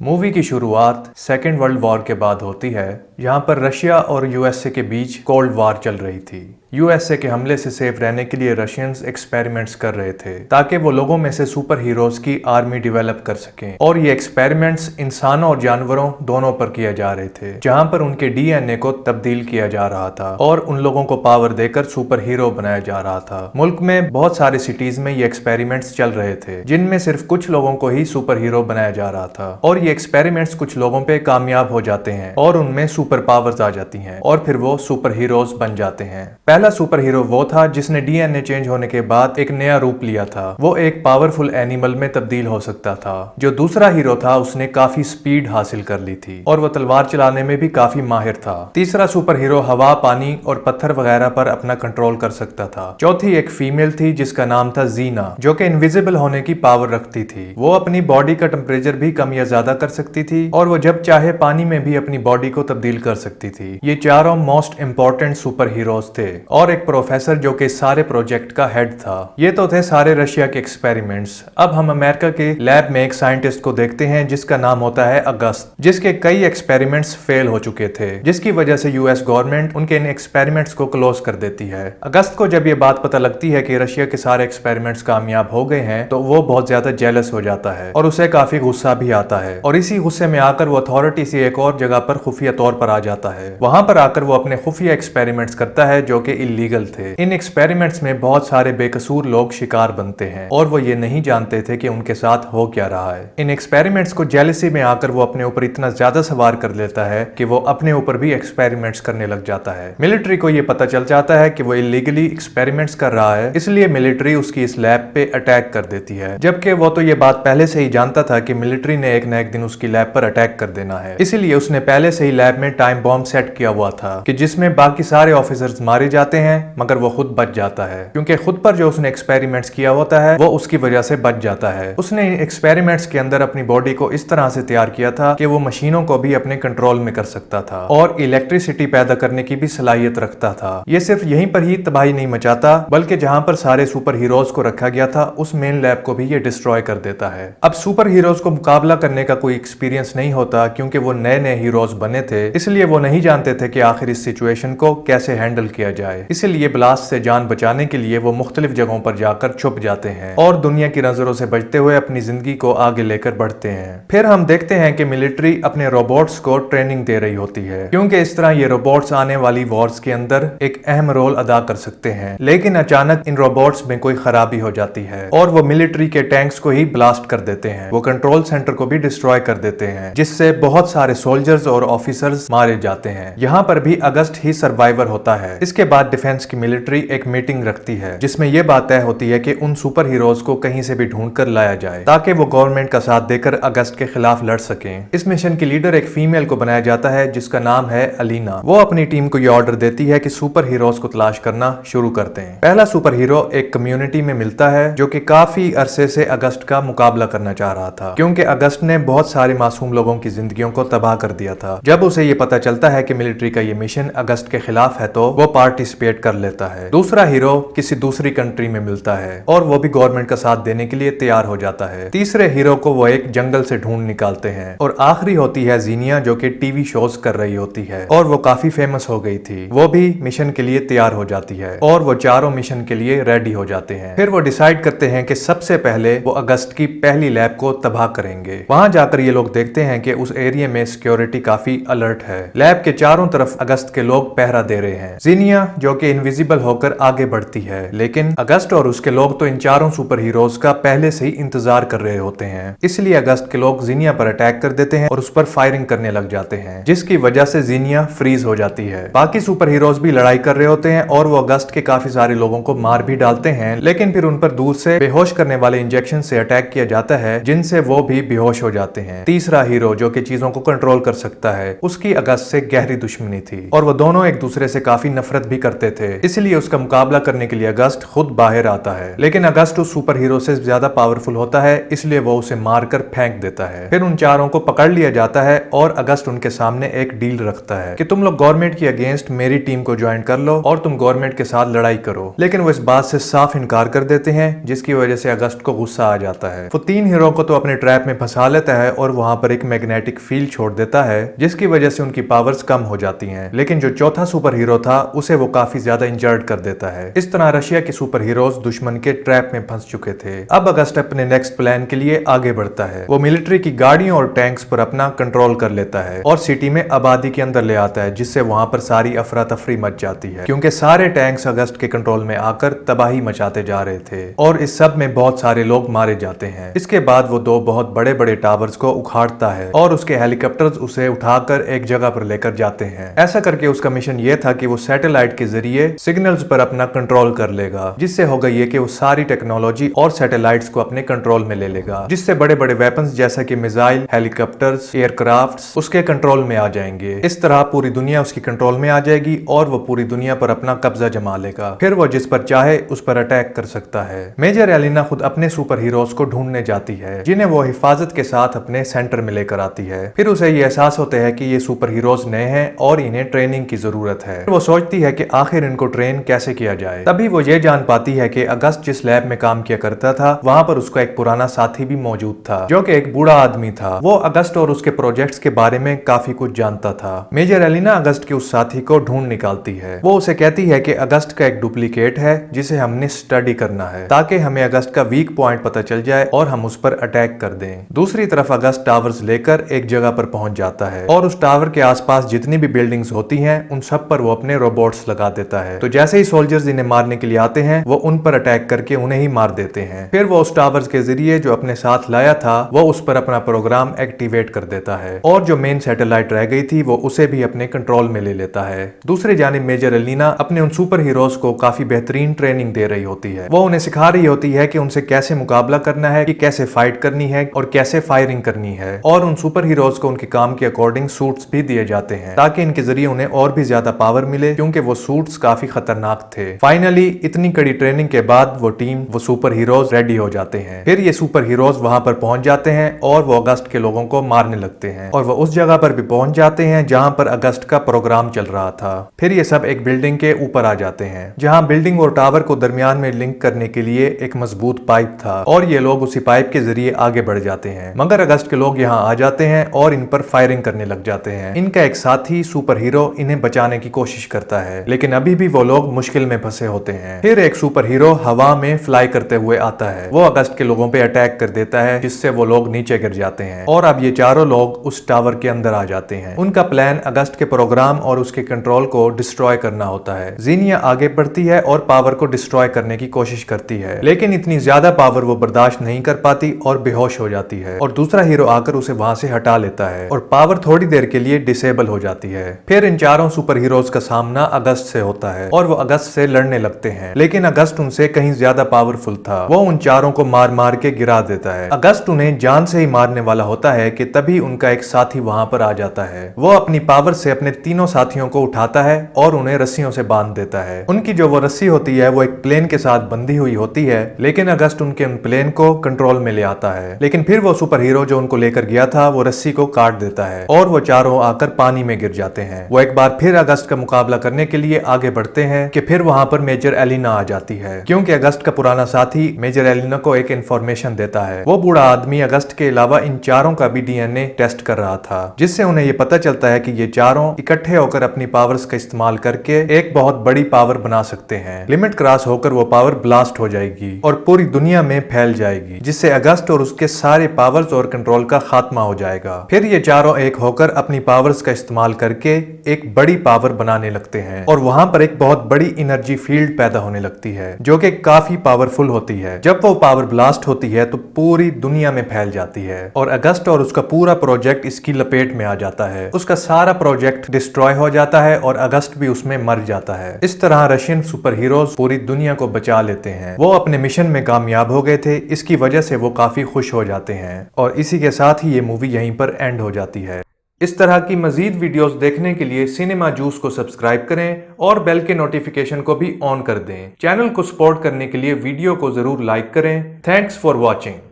Movie की शुरुआत second world war के बाद होती है, जहां पर रशिया और यूएसए के बीच कोल्ड वॉर चल रही थी। यूएसए के हमले से सेफ रहने के लिए रशियंस एक्सपेरिमेंट्स कर रहे थे ताकि वो लोगों में से सुपर हीरोज की आर्मी डेवलप कर सकें, और ये एक्सपेरिमेंट्स इंसानों और जानवरों दोनों पर किए जा रहे थे, जहां पर उनके डीएनए को तब्दील किया जा रहा था और उन लोगों को पावर देकर सुपर हीरो बनाया जा रहा था। मुल्क में बहुत सारे सिटीज में ये एक्सपेरिमेंट्स चल रहे थे, जिनमें सिर्फ कुछ लोगों को ही सुपर हीरो बनाया जा रहा था, और ये एक्सपेरिमेंट्स कुछ लोगों पे कामयाब हो जाते हैं और उनमें सुपर पावर्स आ जाती हैं और फिर वो सुपर हीरोज बन जाते हैं। पहला सुपर हीरो वो था जिसने डीएनए चेंज होने के बाद एक नया रूप लिया था। वो एक पावरफुल एनिमल में तब्दील हो सकता था। जो दूसरा हीरो था उसने काफी स्पीड हासिल कर ली थी और वो तलवार चलाने में भी काफी माहिर था। तीसरा सुपर हीरो हवा, पानी और पत्थर वगैरह पर अपना कंट्रोल कर सकता था। चौथी एक फीमेल थी जिसका नाम था जीना, जो कि इनविजिबल होने की पावर रखती थी। वो अपनी बॉडी का टेम्परेचर भी कम या ज्यादा कर सकती थी और वो जब चाहे पानी में भी अपनी बॉडी को तब्दील कर सकती थी। ये चारों मोस्ट इंपॉर्टेंट सुपर हीरोज थे और एक प्रोफेसर जो कि सारे प्रोजेक्ट का हेड था। ये तो थे सारे रशिया के एक्सपेरिमेंट्स। अब हम अमेरिका के लैब में एक साइंटिस्ट को देखते हैं जिसका नाम होता है अगस्त, जिसके कई एक्सपेरिमेंट्स फेल हो चुके थे, जिसकी वजह से यूएस गवर्नमेंट उनके इन एक्सपेरिमेंट्स को क्लोज कर देती है। अगस्त को जब ये बात पता लगती है कि रशिया के सारे एक्सपेरिमेंट्स कामयाब हो गए हैं, तो वो बहुत ज्यादा जेलस हो जाता है और उसे काफी गुस्सा भी आता है, और इसी गुस्से में आकर वो अथॉरिटी से एक और जगह पर खुफिया तौर पर आ जाता है। वहां पर आकर वो अपने खुफिया एक्सपेरिमेंट्स करता है जो कि इलीगल थे। इन एक्सपेरिमेंट्स में बहुत सारे बेकसूर लोग शिकार बनते हैं और वो ये नहीं जानते थे कि उनके साथ हो क्या रहा है। इन एक्सपेरिमेंट्स को जेलसी में आकर वो अपने ऊपर इतना ज्यादा सवार कर लेता है कि वो अपने ऊपर भी एक्सपेरिमेंट्स करने लग जाता है। मिलिट्री को ये पता चल जाता है कि वो इलीगली एक्सपेरिमेंट्स कर रहा है, इसलिए मिलिट्री उसकी इस लैब पे अटैक कर देती है, जबकि वो तो ये बात पहले से ही जानता था कि मिलिट्री ने एक न एक दिन उसकी लैब पर अटैक कर देना है। इसीलिए उसने पहले से ही लैब में टाइम बॉम्ब सेट किया हुआ था कि जिसमें बाकी सारे ऑफिसर्स मारे जाते हैं मगर वो खुद बच जाता है, क्योंकि खुद पर जो उसने एक्सपेरिमेंट्स किया होता है वो उसकी वजह से बच जाता है। उसने इन एक्सपेरिमेंट्स के अंदर अपनी बॉडी को इस तरह से तैयार किया था कि वो मशीनों को भी अपने कंट्रोल में कर सकता था और इलेक्ट्रिसिटी पैदा करने की भी सलाहियत रखता था। ये सिर्फ यहीं पर ही तबाही नहीं मचाता, बल्कि जहां पर सारे सुपर हीरोज को रखा गया था उस मेन लैब को भी ये डिस्ट्रॉय कर देता है। अब सुपर हीरोज को मुकाबला करने का कोई एक्सपीरियंस नहीं होता, क्योंकि वो नए नए हीरोज बने थे, इसलिए वो नहीं जानते थे कि आखिर इस सिचुएशन को कैसे हैंडल किया जाए। इसलिए ब्लास्ट से जान बचाने के लिए वो मुख्तलिफ जगहों पर जाकर छुप जाते हैं और दुनिया की नजरों से बचते हुए अपनी जिंदगी को आगे लेकर बढ़ते हैं। फिर हम देखते हैं कि मिलिट्री अपने रोबोट्स को ट्रेनिंग दे रही होती है, क्योंकि इस तरह ये रोबोट्स आने वाली वॉर्स के अंदर एक अहम रोल अदा कर सकते हैं। लेकिन अचानक इन रोबोट्स में कोई खराबी हो जाती है और वो मिलिट्री के टैंक्स को ही ब्लास्ट कर देते हैं। वो कंट्रोल सेंटर को भी डिस्ट्रॉय कर देते हैं, जिससे बहुत सारे सोल्जर्स और ऑफिसर्स मारे जाते हैं। यहाँ पर भी अगस्त ही सर्वाइवर होता है। इसके बाद डिफेंस की मिलिट्री एक मीटिंग रखती है जिसमें यह बात तय होती है कि उन सुपर हीरोज को कहीं से भी ढूंढ कर लाया जाए ताकि वो गवर्नमेंट का साथ देकर अगस्त के खिलाफ लड़ सकें। इस मिशन की लीडर एक फीमेल को बनाया जाता है जिसका नाम है अलीना। वो अपनी टीम को यह ऑर्डर देती है कि सुपर हीरोज को तलाश करना शुरू करते हैं। पहला सुपर हीरो एक कम्युनिटी में मिलता है जो कि काफी अरसे से अगस्त का मुकाबला करना चाह रहा था, क्योंकि अगस्त ने बहुत सारे मासूम लोगों की जिंदगियों को तबाह कर दिया था। जब उसे ये पता चलता है कि मिलिट्री का ये मिशन अगस्त के खिलाफ है तो वो पार्टिसिपेट कर लेता है। दूसरा हीरो किसी दूसरी कंट्री में मिलता है और वो भी गवर्नमेंट का साथ देने के लिए तैयार हो जाता है। तीसरे हीरो को वो एक जंगल से ढूंढ निकालते हैं और आखिरी होती है जीनिया, जो कि टीवी शोज कर रही होती है और वो काफी फेमस हो गई थी। वो भी मिशन के लिए तैयार हो जाती है और वो चारों मिशन के लिए रेडी हो जाते हैं। फिर वो डिसाइड करते हैं कि सबसे पहले वो अगस्त की पहली लैब को तबाह करेंगे। वहां जाकर ये लोग देखते हैं कि उस एरिया में सिक्योरिटी काफी अलर्ट है। लैब के चारों तरफ अगस्त के लोग पहरा दे रहे हैं। जीनिया जो कि इनविजिबल होकर आगे बढ़ती है, लेकिन अगस्त और उसके लोग तो इन चारों सुपर हीरोज का पहले से ही इंतजार कर रहे होते हैं। इसलिए अगस्त के लोग जीनिया पर अटैक कर देते हैं और उस पर फायरिंग करने लग जाते हैं, जिसकी वजह से जीनिया फ्रीज हो जाती है। बाकी सुपर हीरोज भी लड़ाई कर रहे होते हैं और वो अगस्त के काफी सारे लोगों को मार भी डालते हैं, लेकिन फिर उन पर दूर से बेहोश करने वाले इंजेक्शन से अटैक किया जाता है, जिनसे वो भी बेहोश हो जाते हैं। तीसरा हीरो जो कि चीजों को कंट्रोल कर सकता है, उसकी अगस्त से गहरी दुश्मनी थी और वो दोनों एक दूसरे से काफी नफरत भी करते थे, इसलिए उसका मुकाबला करने के लिए अगस्त खुद बाहर आता है। लेकिन अगस्त उस सुपर हीरो से ज्यादा पावरफुल होता है, इसलिए वो उसे मारकर फेंक देता है। फिर उन चारों को पकड़ लिया जाता है और अगस्त उनके सामने एक डील रखता है कि तुम लोग गवर्नमेंट के अगेंस्ट मेरी टीम को ज्वाइन कर लो और तुम गवर्नमेंट के साथ लड़ाई करो। लेकिन वो इस बात से साफ इनकार कर देते हैं, जिसकी वजह से अगस्त को गुस्सा आ जाता है। वो तीन हीरो को तो अपने ट्रैप में फंसा लेता है और वहां पर एक मैग्नेटिक फील्ड छोड़ देता है, जिसकी वजह से उनकी पावर्स कम हो जाती हैं। लेकिन जो चौथा सुपर हीरो था उसे वो काफी ज्यादा इंजर्ड कर देता है। इस तरह रशिया के सुपर हीरोज दुश्मन के ट्रैप में फंस चुके थे। अब अगस्त अपने नेक्स्ट प्लान के लिए आगे बढ़ता है। वो मिलिट्री की गाड़ियों और टैंक्स पर अपना कंट्रोल कर लेता है और सिटी में आबादी के अंदर ले आता है, जिससे वहां पर सारी अफरा तफरी मच जाती है, क्योंकि सारे टैंक्स अगस्त के कंट्रोल में आकर तबाही मचाते जा रहे थे और इस सब में बहुत सारे लोग मारे जाते हैं। इसके बाद वो दो बहुत बड़े बड़े टावर्स को उखाड़ता है और उसके हेलीकॉप्टर्स उसे उठाकर एक जगह पर लेकर जाते हैं। ऐसा करके उसका मिशन ये था कि वो सैटेलाइट के जरिए सिग्नल्स पर अपना कंट्रोल कर लेगा, जिससे होगा ये कि वो सारी टेक्नोलॉजी और सैटेलाइट्स को अपने कंट्रोल में ले लेगा, जिससे बड़े बड़े वेपन्स जैसा कि मिसाइल, हेलीकॉप्टर्स, एयरक्राफ्ट्स उसके कंट्रोल में आ जाएंगे। इस तरह पूरी दुनिया उसकी कंट्रोल में आ जाएगी और वो पूरी दुनिया पर अपना कब्जा जमा लेगा। फिर वो जिस पर चाहे उस पर अटैक कर सकता है। मेजर एलिना खुद अपने सुपर हीरोज को ढूंढने जाती है, जिन्हें वो हिफाजत के साथ अपने सेंटर में लेकर आती है। फिर उसे ये एहसास होता है कि ये सुपर हीरोज नए हैं और इन्हें ट्रेनिंग की जरूरत है। वो सोचती है कि आखिर इनको ट्रेन कैसे किया जाए। तभी वो ये जान पाती है कि अगस्त जिस लैब में काम किया करता था वहां पर उसका एक पुराना साथी भी मौजूद था, जो कि एक बूढ़ा आदमी था। वो अगस्त और उसके प्रोजेक्ट्स के बारे में काफी कुछ जानता था। मेजर एलिना अगस्त के उस साथी को ढूंढ निकालती है। वो उसे कहती है कि अगस्त का एक डुप्लीकेट है जिसे हमने स्टडी करना है, ताकि हमें अगस्त का वीक पॉइंट पता चल जाए और हम उस पर अटैक कर दें। दूसरी तरफ अगस्त टावर्स लेकर एक जगह पर पहुंच जाता है और उस टावर के आसपास जितनी भी बिल्डिंग्स होती हैं उन सब पर वो अपने रोबोट्स लगा देता है। तो जैसे ही सोल्जर्स इन्हें मारने के लिए आते हैं वो उन पर अटैक करके उन्हें ही मार देते हैं। फिर वो उस टावर्स के जरिए जो अपने साथ लाया था वो उस पर अपना प्रोग्राम एक्टिवेट कर देता है और जो मेन सैटेलाइट रह गई थी वो उसे भी अपने कंट्रोल में ले लेता है। दूसरी जानिब मेजर एलिना अपने उन सुपर हीरोज को काफी बेहतरीन ट्रेनिंग दे रही होती है। वो उन्हें सिखा रही होती है कि उनसे कैसे मुकाबला करना है, कि कैसे फाइट करनी है और कैसे फायरिंग करनी है। और उन सुपर हीरोज को उनके काम के अकॉर्डिंग सूट्स भी दिए जाते हैं, ताकि इनके जरिए उन्हें और भी ज्यादा पावर मिले, क्योंकि वो सूट्स काफी खतरनाक थे। फाइनली इतनी कड़ी ट्रेनिंग के बाद वो सुपर हीरोज रेडी हो जाते हैं। फिर ये सुपर हीरोज वहां पर पहुंच जाते हैं और वो अगस्त के लोगों को मारने लगते हैं और वो उस जगह पर भी पहुंच जाते हैं जहां पर अगस्त का प्रोग्राम चल रहा था। फिर ये सब एक बिल्डिंग के ऊपर आ जाते हैं, जहां बिल्डिंग और टावर को दरमियान में लिंक करने के लिए एक मजबूत पाइप था और ये लोग उसी पाइप के जरिए आगे बढ़ जाते हैं। मगर अगस्त के लोग यहाँ आ जाते हैं और इन पर फायरिंग करने लग जाते हैं। इनका एक साथी सुपर हीरो इन्हें बचाने की कोशिश करता है, लेकिन अभी भी वो लोग मुश्किल में फंसे होते हैं। फिर एक सुपर हीरो हवा में फ्लाई करते हुए आता है। वो अगस्त के लोगों पे अटैक कर देता है, जिससे वो लोग नीचे गिर जाते हैं और अब ये चारों लोग उस टावर के अंदर आ जाते हैं। उनका प्लान अगस्त के प्रोग्राम और उसके कंट्रोल को डिस्ट्रॉय करना होता है। जीनिया आगे बढ़ती है और पावर को डिस्ट्रॉय करने की कोशिश करती है, लेकिन इतनी ज्यादा पावर वो बर्दाश्त नहीं कर पाती और बेहोश हो जाती है और दूसरा हीरो आकर उसे वहां से हटा लेता है और पावर थोड़ी देर के लिए डिसेबल हो जाती है। फिर इन चारों सुपर हीरोज का सामना अगस्त से होता है और वो अगस्त से लड़ने लगते हैं, लेकिन अगस्त उनसे कहीं ज्यादा पावरफुल था। वो उन चारों को मार मार के गिरा देता है। अगस्त उन्हें जान से ही मारने वाला होता है कि तभी उनका एक साथी वहां पर आ जाता है। वो अपनी पावर से अपने तीनों साथियों को उठाता है और उन्हें रस्सियों से बांध देता है। उनकी जो वो रस्सी होती है वो एक प्लेन के साथ बंधी हुई होती है, लेकिन अगस्त उनके उन प्लेन को कंट्रोल में ले आता है। लेकिन फिर वो सुपर हीरो जो उनको लेकर गया था वो रस्सी को काट देता है और वो चारों आकर पानी में गिर जाते हैं। वो एक बार फिर अगस्त का मुकाबला करने के लिए आगे बढ़ते हैं कि फिर वहां पर मेजर एलिना आ जाती है, क्योंकि अगस्त का पुराना साथी मेजर एलिना को एक इन्फॉर्मेशन देता है। वो बूढ़ा आदमी अगस्त के अलावा इन चारों का भी डीएनए टेस्ट कर रहा था, जिससे उन्हें ये पता चलता है कि ये चारों इकट्ठे होकर अपनी पावर्स का इस्तेमाल करके एक बहुत बड़ी पावर बना सकते हैं। लिमिट क्रॉस होकर वो पावर ब्लास्ट हो जाएगी और पूरी दुनिया में फैल जाएगी, जिससे अगस्त और उसके सारे पावर्स और कंट्रोल का खात्मा हो जाएगा। फिर ये चारों एक होकर अपनी पावर्स का इस्तेमाल करके एक बड़ी पावर बनाने लगते हैं और वहां पर एक बहुत बड़ी एनर्जी फील्ड पैदा होने लगती है, जो कि काफी पावरफुल होती है। जब वो पावर ब्लास्ट होती है तो पूरी दुनिया में फैल जाती है और अगस्त और उसका पूरा प्रोजेक्ट इसकी लपेट में आ जाता है। उसका सारा प्रोजेक्ट डिस्ट्रॉय हो जाता है और अगस्त भी उसमें मर जाता है। इस तरह रशियन सुपर हीरोज पूरी दुनिया को बचा लेते हैं। वो अपने मिशन में कामयाब हो गए थे, इसकी वजह से वो काफी खुश हो जाते हैं और इसी के साथ ही ये मूवी यहीं पर एंड हो जाती है। इस तरह की मजीद वीडियोस देखने के लिए सिनेमा जूस को सब्सक्राइब करें और बेल के नोटिफिकेशन को भी ऑन कर दें। चैनल को सपोर्ट करने के लिए वीडियो को जरूर लाइक करें। Thanks for watching.